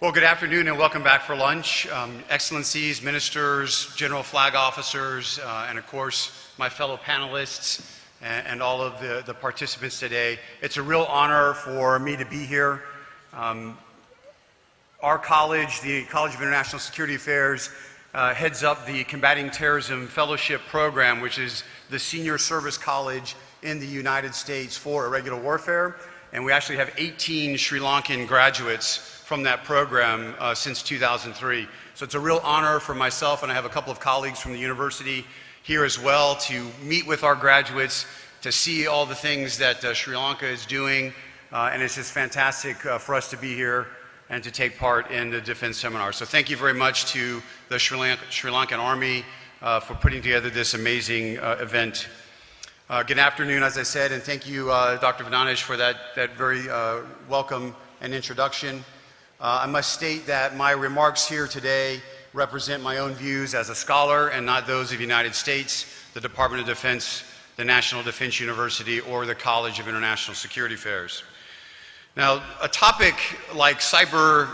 Well, good afternoon and welcome back for lunch. Excellencies, ministers, general flag officers, and of course, my fellow panelists and all of the participants today. It's a real honor for me to be here. Our college, the College of International Security Affairs, heads up the Combating Terrorism Fellowship Program, which is the senior service college in the United States for irregular warfare. And we actually have 18 Sri Lankan graduates from that program since 2003. So it's a real honor for myself, and I have a couple of colleagues from the university here as well, to meet with our graduates, to see all the things that Sri Lanka is doing, and it's just fantastic for us to be here and to take part in the defense seminar. So thank you very much to the Sri Lankan Army for putting together this amazing event. Good afternoon, as I said, and thank you, Dr. Vananesh, for that very welcome and introduction. I must state that my remarks here today represent my own views as a scholar and not those of the United States, the Department of Defense, the National Defense University, or the College of International Security Affairs. Now, a topic like cyber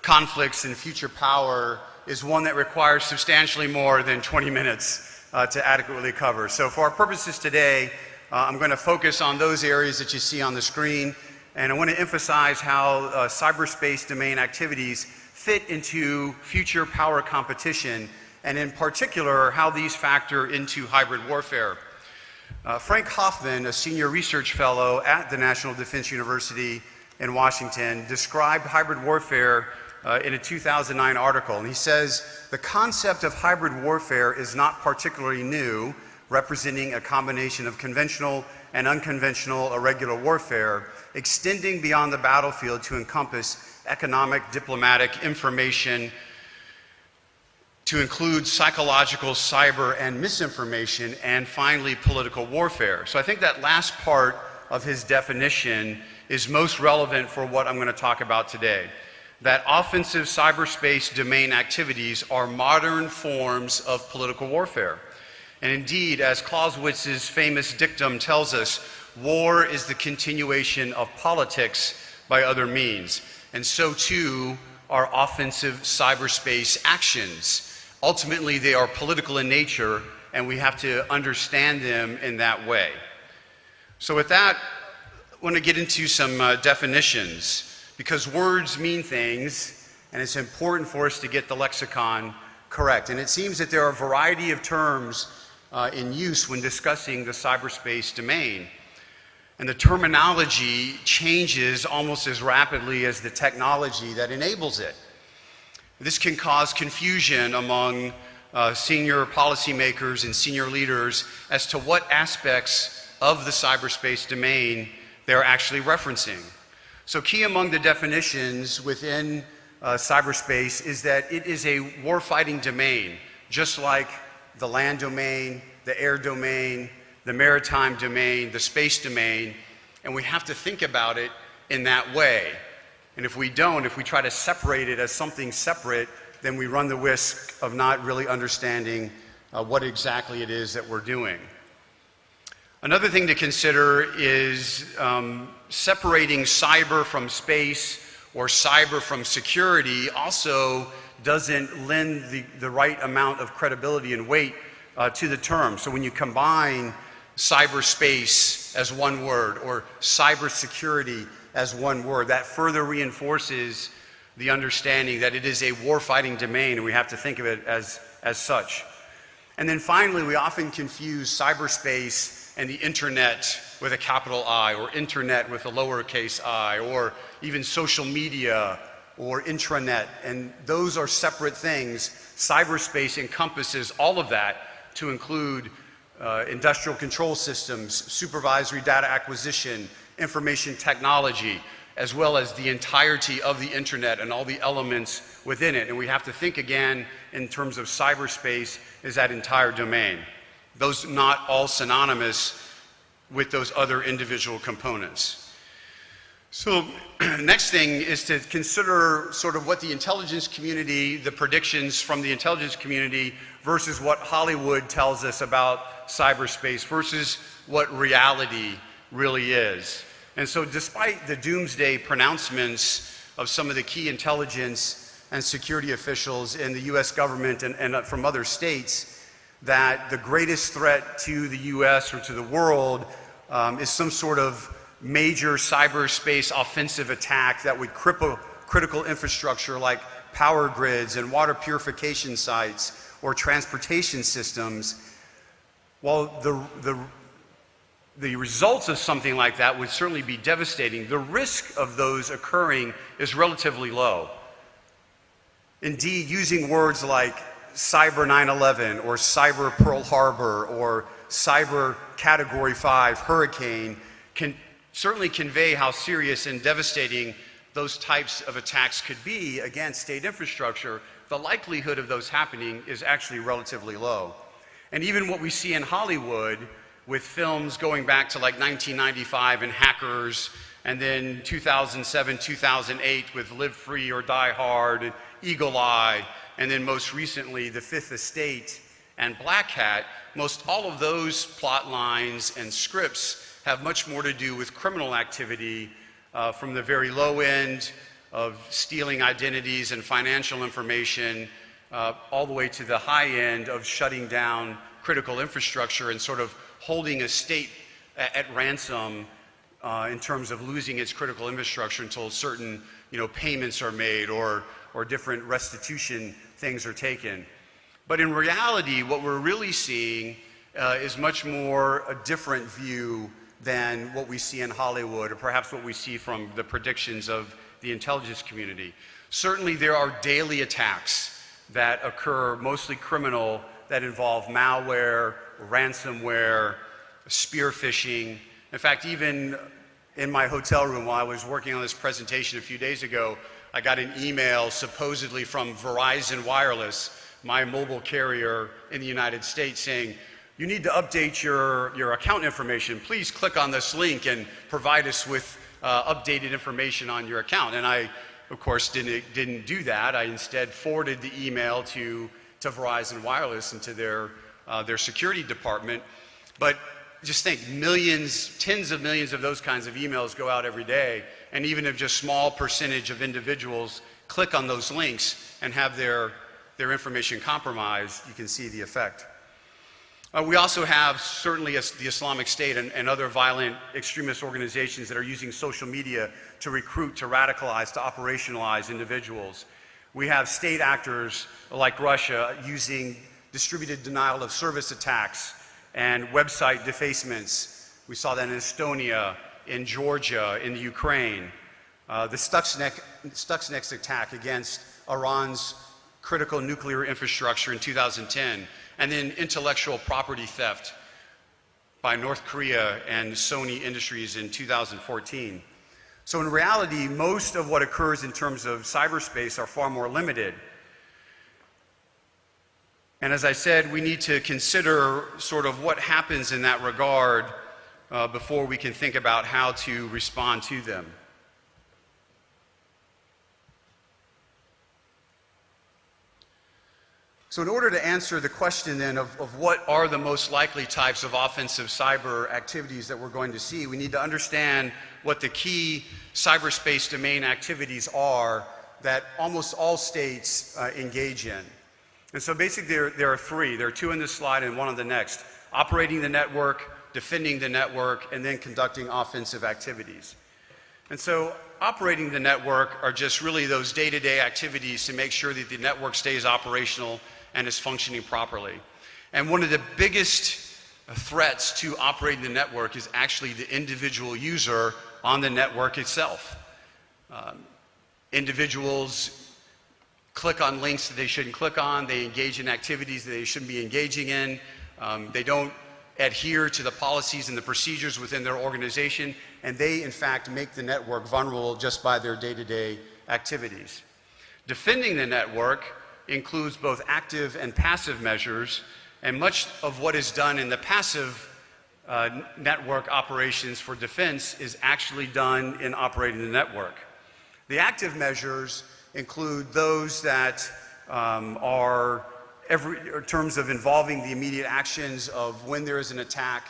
conflicts and future power is one that requires substantially more than 20 minutes to adequately cover. So for our purposes today, I'm going to focus on those areas that you see on the screen, and I want to emphasize how cyberspace domain activities fit into future power competition, and in particular, how these factor into hybrid warfare. Frank Hoffman, a senior research fellow at the National Defense University in Washington, described hybrid warfare in a 2009 article, and he says, "The concept of hybrid warfare is not particularly new, representing a combination of conventional and unconventional irregular warfare, extending beyond the battlefield to encompass economic, diplomatic, information, to include psychological, cyber, and misinformation, and finally, political warfare." So I think that last part of his definition is most relevant for what I'm going to talk about today. That offensive cyberspace domain activities are modern forms of political warfare. And indeed, as Clausewitz's famous dictum tells us, war is the continuation of politics by other means. And so too are offensive cyberspace actions. Ultimately, they are political in nature, and we have to understand them in that way. So with that, I want to get into some definitions, because words mean things, and it's important for us to get the lexicon correct. And it seems that there are a variety of terms in use when discussing the cyberspace domain. And the terminology changes almost as rapidly as the technology that enables it. This can cause confusion among senior policymakers and senior leaders as to what aspects of the cyberspace domain they're actually referencing. So key among the definitions within cyberspace is that it is a warfighting domain, just like the land domain, the air domain, the maritime domain, the space domain, and we have to think about it in that way. And if we don't, if we try to separate it as something separate, then we run the risk of not really understanding what exactly it is that we're doing. Another thing to consider is separating cyber from space or cyber from security also doesn't lend the right amount of credibility and weight to the term. So when you combine cyberspace as one word or cybersecurity as one word, that further reinforces the understanding that it is a warfighting domain, and we have to think of it as such. And then finally, we often confuse cyberspace and the internet with a capital I, or internet with a lowercase I, or even social media or intranet, and those are separate things. Cyberspace encompasses all of that to include industrial control systems, supervisory data acquisition, information technology, as well as the entirety of the internet and all the elements within it. And we have to think again in terms of cyberspace as that entire domain. Those not all synonymous with those other individual components. So next thing is to consider sort of what the intelligence community, the predictions from the intelligence community versus what Hollywood tells us about cyberspace versus what reality really is. And so despite the doomsday pronouncements of some of the key intelligence and security officials in the US government and from other states that the greatest threat to the US or to the world is some sort of major cyberspace offensive attack that would cripple critical infrastructure like power grids and water purification sites or transportation systems. While the results of something like that would certainly be devastating, the risk of those occurring is relatively low. Indeed, using words like cyber 9/11 or cyber Pearl Harbor or cyber category 5 hurricane can certainly convey how serious and devastating those types of attacks could be against state infrastructure. The likelihood of those happening is actually relatively low. And even what we see in Hollywood with films going back to like 1995 and Hackers, and then 2007, 2008 with Live Free or Die Hard and Eagle Eye, and then most recently The Fifth Estate and Black Hat, most all of those plot lines and scripts have much more to do with criminal activity from the very low end of stealing identities and financial information all the way to the high end of shutting down critical infrastructure and sort of holding a state at ransom in terms of losing its critical infrastructure until certain payments are made or different restitution things are taken. But in reality, what we're really seeing is much more a different view than what we see in Hollywood, or perhaps what we see from the predictions of the intelligence community. Certainly there are daily attacks that occur, mostly criminal, that involve malware, ransomware, spear phishing. In fact, even in my hotel room while I was working on this presentation a few days ago, I got an email supposedly from Verizon Wireless, my mobile carrier in the United States, saying, "You need to update your account information. Please click on this link and provide us with updated information on your account." And I, of course, didn't do that. I instead forwarded the email to Verizon Wireless and to their security department. But just think, millions, tens of millions of those kinds of emails go out every day. And even if just small percentage of individuals click on those links and have their information compromised, you can see the effect. We also have certainly the Islamic State and other violent extremist organizations that are using social media to recruit, to radicalize, to operationalize individuals. We have state actors like Russia using distributed denial of service attacks and website defacements. We saw that in Estonia, in Georgia, in the Ukraine. The Stuxnet attack against Iran's critical nuclear infrastructure in 2010, and then intellectual property theft by North Korea and Sony Industries in 2014. So in reality, most of what occurs in terms of cyberspace are far more limited. And as I said, we need to consider sort of what happens in that regard before we can think about how to respond to them. So in order to answer the question then of what are the most likely types of offensive cyber activities that we're going to see, we need to understand what the key cyberspace domain activities are that almost all states engage in. And so basically there are three. There are two in this slide and one on the next. Operating the network, defending the network, and then conducting offensive activities. And so operating the network are just really those day-to-day activities to make sure that the network stays operational and is functioning properly. And one of the biggest threats to operating the network is actually the individual user on the network itself. Individuals click on links that they shouldn't click on, they engage in activities that they shouldn't be engaging in, they don't adhere to the policies and the procedures within their organization, and they in fact make the network vulnerable just by their day-to-day activities. Defending the network includes both active and passive measures, and much of what is done in the passive network operations for defense is actually done in operating the network. The active measures include those that are in terms of involving the immediate actions of when there is an attack,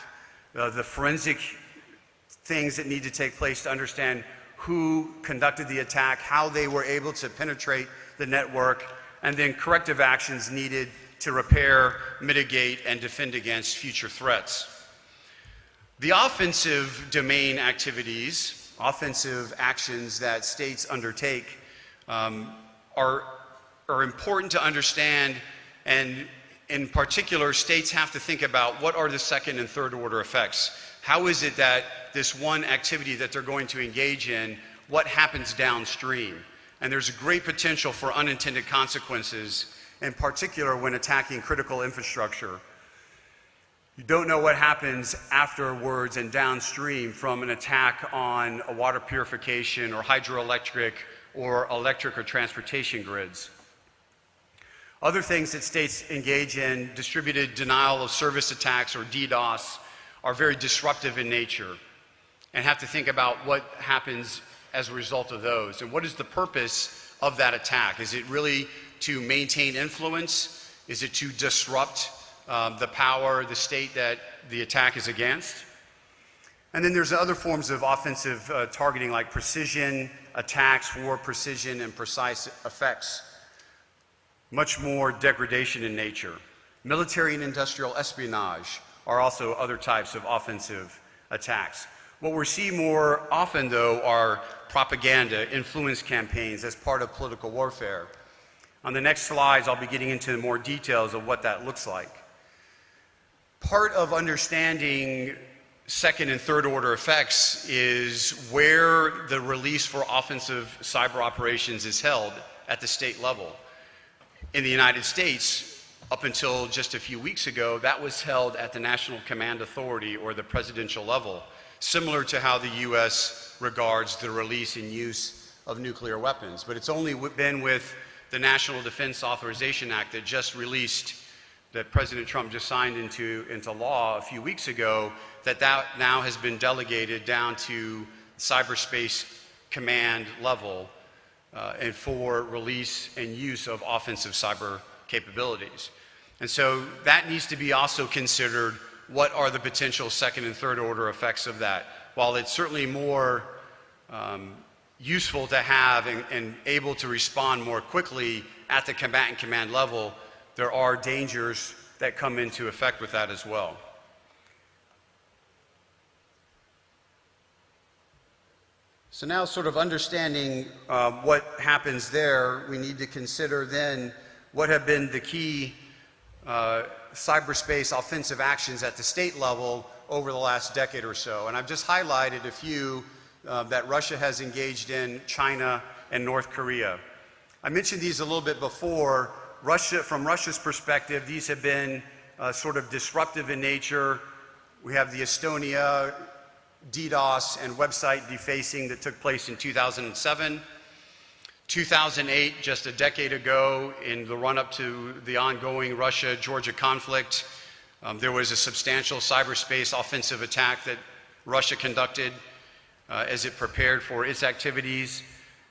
the forensic things that need to take place to understand who conducted the attack, how they were able to penetrate the network, and then corrective actions needed to repair, mitigate, and defend against future threats. The offensive domain activities, offensive actions that states undertake are important to understand, and in particular, states have to think about what are the second and third order effects. How is it that this one activity that they're going to engage in, what happens downstream? And there's a great potential for unintended consequences, in particular when attacking critical infrastructure. You don't know what happens afterwards and downstream from an attack on a water purification or hydroelectric or electric or transportation grids. Other things that states engage in, distributed denial of service attacks or DDoS, are very disruptive in nature and have to think about what happens as a result of those. And what is the purpose of that attack? Is it really to maintain influence? Is it to disrupt the power, the state that the attack is against? And then there's other forms of offensive targeting, like precision attacks for precision and precise effects. Much more degradation in nature. Military and industrial espionage are also other types of offensive attacks. What we're seeing more often, though, are propaganda, influence campaigns as part of political warfare. On the next slides, I'll be getting into more details of what that looks like. Part of understanding second and third order effects is where the release for offensive cyber operations is held at the state level. In the United States, up until just a few weeks ago, that was held at the National Command Authority or the presidential level, similar to how the US regards the release and use of nuclear weapons. But it's only been with the National Defense Authorization Act that just released, that President Trump just signed into law a few weeks ago, that now has been delegated down to cyberspace command level and for release and use of offensive cyber capabilities. And so that needs to be also considered. What are the potential second and third order effects of that? While it's certainly more useful to have and able to respond more quickly at the combatant command level, there are dangers that come into effect with that as well. So now, sort of understanding what happens there, we need to consider then what have been the key cyberspace offensive actions at the state level over the last decade or so. And I've just highlighted a few that Russia has engaged in, China and North Korea. I mentioned these a little bit before. From Russia's perspective, these have been sort of disruptive in nature. We have the Estonia DDoS and website defacing that took place in 2007. 2008, just a decade ago, in the run-up to the ongoing Russia-Georgia conflict, there was a substantial cyberspace offensive attack that Russia conducted as it prepared for its activities.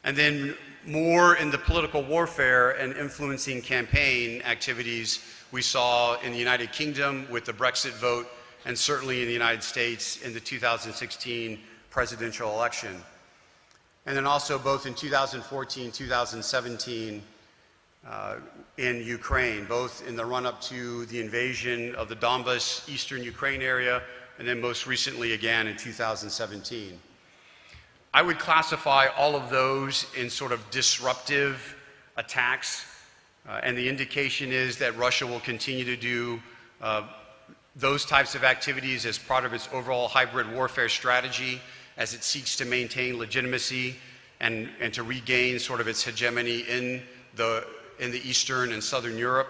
And then more in the political warfare and influencing campaign activities we saw in the United Kingdom with the Brexit vote, and certainly in the United States in the 2016 presidential election. And then also both in 2014, 2017 in Ukraine, both in the run-up to the invasion of the Donbas, eastern Ukraine area, and then most recently again in 2017. I would classify all of those in sort of disruptive attacks, and the indication is that Russia will continue to do those types of activities as part of its overall hybrid warfare strategy as it seeks to maintain legitimacy and to regain sort of its hegemony in the Eastern and Southern Europe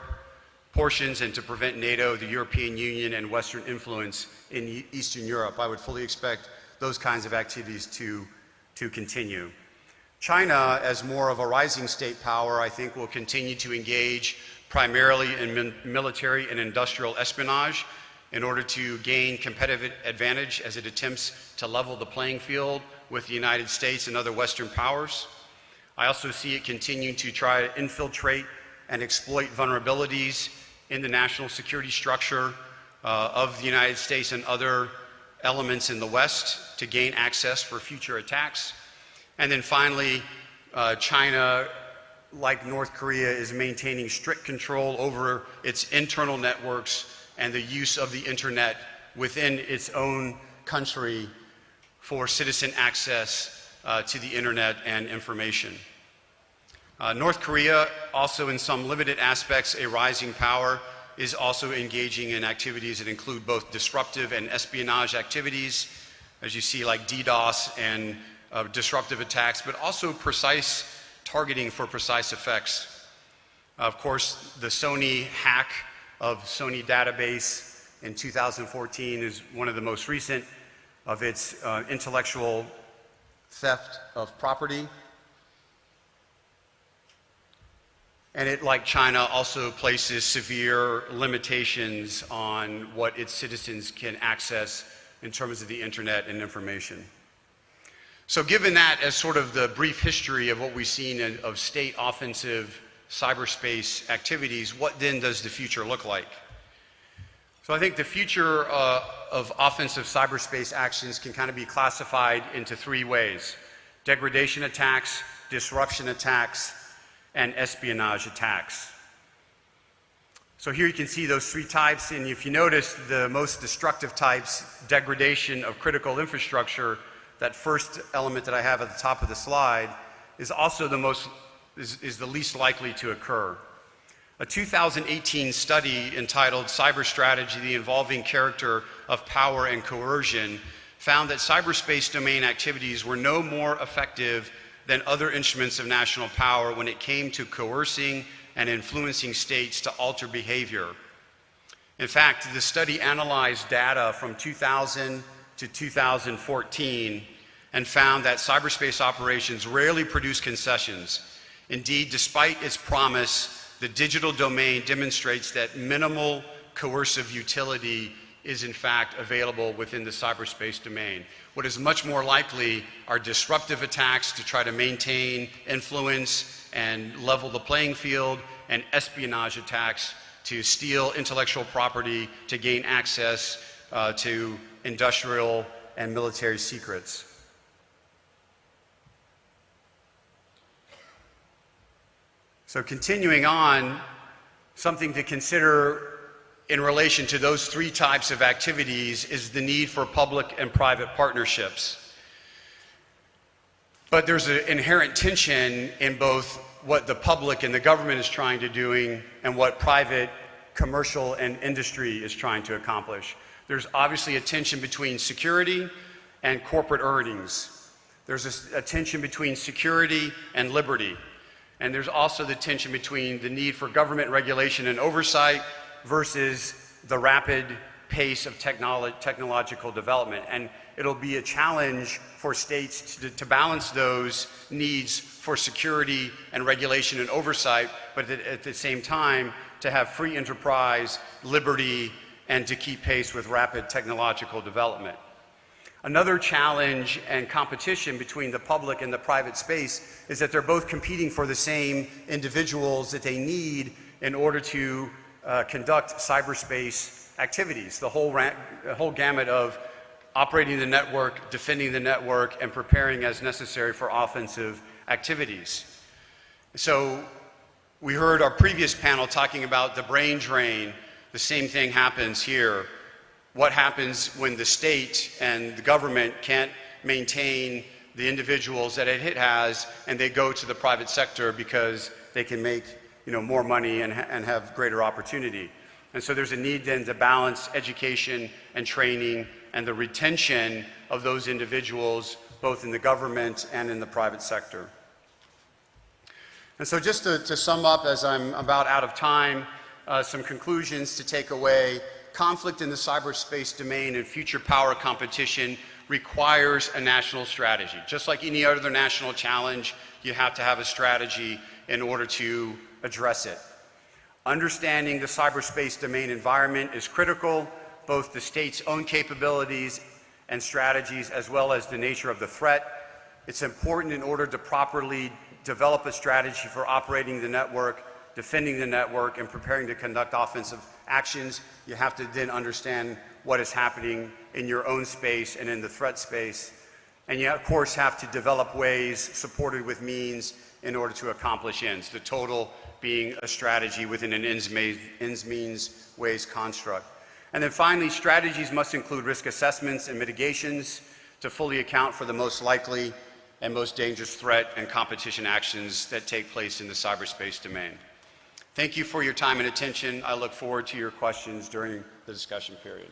portions, and to prevent NATO, the European Union, and Western influence in Eastern Europe. I would fully expect those kinds of activities to continue. China, as more of a rising state power, I think will continue to engage primarily in military and industrial espionage in order to gain competitive advantage as it attempts to level the playing field with the United States and other Western powers. I also see it continuing to try to infiltrate and exploit vulnerabilities in the national security structure of the United States and other elements in the West to gain access for future attacks. And then finally, China, like North Korea, is maintaining strict control over its internal networks and the use of the internet within its own country for citizen access to the internet and information. North Korea, also in some limited aspects a rising power, is also engaging in activities that include both disruptive and espionage activities, as you see, like DDoS and disruptive attacks, but also precise targeting for precise effects. Of course, the Sony hack of Sony database in 2014 is one of the most recent of its intellectual theft of property. And it, like China, also places severe limitations on what its citizens can access in terms of the internet and information. So given that as sort of the brief history of what we've seen of state offensive cyberspace activities, what then does the future look like? So I think the future of offensive cyberspace actions can kind of be classified into three ways: degradation attacks, disruption attacks, and espionage attacks. So here you can see those three types, and if you notice, the most destructive types, degradation of critical infrastructure, that first element that I have at the top of the slide, is also the least likely to occur. A 2018 study entitled Cyber Strategy: The Evolving Character of Power and Coercion found that cyberspace domain activities were no more effective than other instruments of national power when it came to coercing and influencing states to alter behavior. In fact, the study analyzed data from 2000 to 2014 and found that cyberspace operations rarely produce concessions. Indeed, despite its promise, the digital domain demonstrates that minimal coercive utility is in fact available within the cyberspace domain. What is much more likely are disruptive attacks to try to maintain influence and level the playing field, and espionage attacks to steal intellectual property to gain access to industrial and military secrets. So continuing on, something to consider in relation to those three types of activities is the need for public and private partnerships. But there's an inherent tension in both what the public and the government is trying to do and what private, commercial, and industry is trying to accomplish. There's obviously a tension between security and corporate earnings. There's a tension between security and liberty. And there's also the tension between the need for government regulation and oversight versus the rapid pace of technological development. And it'll be a challenge for states to balance those needs for security and regulation and oversight, but at the same time to have free enterprise, liberty, and to keep pace with rapid technological development. Another challenge and competition between the public and the private space is that they're both competing for the same individuals that they need in order to conduct cyberspace activities, the whole gamut of operating the network, defending the network, and preparing as necessary for offensive activities. So we heard our previous panel talking about the brain drain. The same thing happens here. What happens when the state and the government can't maintain the individuals that it has, and they go to the private sector because they can make more money and have greater opportunity? And so there's a need then to balance education and training and the retention of those individuals, both in the government and in the private sector. And so just to sum up, as I'm about out of time, some conclusions to take away. Conflict in the cyberspace domain and future power competition requires a national strategy. Just like any other national challenge, you have to have a strategy in order to address it. Understanding the cyberspace domain environment is critical, both the state's own capabilities and strategies as well as the nature of the threat. It's important in order to properly develop a strategy for operating the network, defending the network, and preparing to conduct offensive actions. You have to then understand what is happening in your own space and in the threat space. And you, of course, have to develop ways supported with means in order to accomplish ends, the total being a strategy within an ends means ways construct. And then finally, strategies must include risk assessments and mitigations to fully account for the most likely and most dangerous threat and competition actions that take place in the cyberspace domain. Thank you for your time and attention. I look forward to your questions during the discussion period.